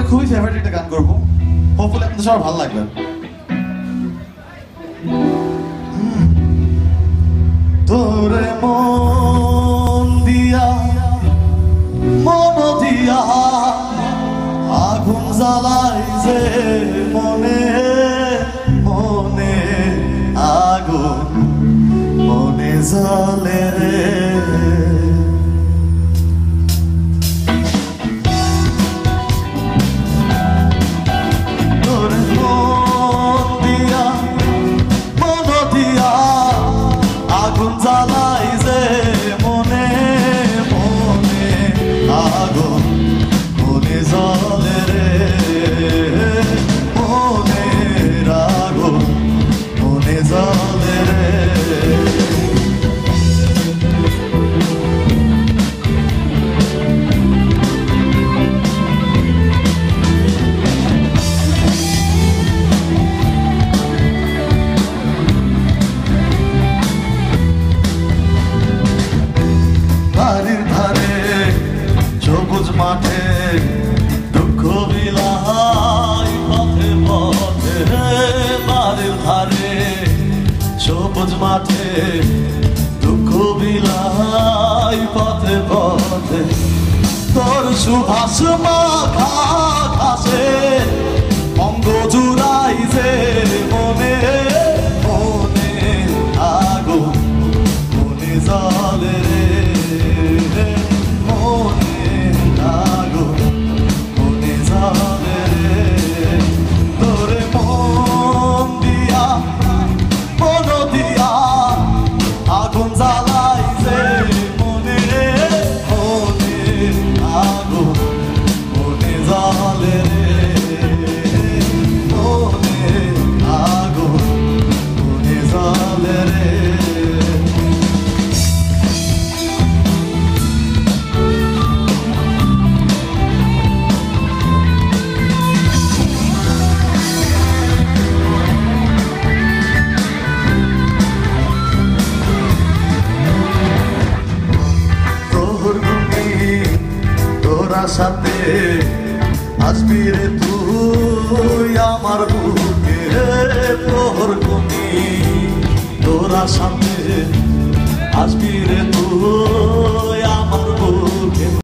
খুবই ফেভারিট একটা গান করবো, হোপফুলি আপনাদের সবার ভালো লাগবে। তোরে মন দিয়া মন দিয়া আগুন জ্বালাই যে মনে মনে আগুন মনে জ্বলে রে। তোরে মন দিয়া মন দিয়া আগুন জ্বালাই যে মনে মনে আগুন মনে জ্বলে রে। মনের আগুন মনে জ্বলে রে। বাড়ির ধারে সবুজ মাঠে দুঃখ বিলাই পথে পথে। বাড়ির ধারে সবুজ মাঠে দুঃখ বিলাই পথে পথে। তোর সুভাষ মাখা ঘাসে অঙ্গ জুড়াই যে মনে মনে আগুন মনে জ্বলে রে। মনে আগুন মনে জ্বলে রে। তোরে মন দিয়া মন দিয়া আগুন জ্বালাই যে মনে মনে আগুন মনে জ্বলে রে। মনে আগুন মনে জ্বলে রে। সাথে আসবি রে তুই আমার বুকে। তোর গুনি তোরা সাথে আসবি রে তুই আমার বুকে।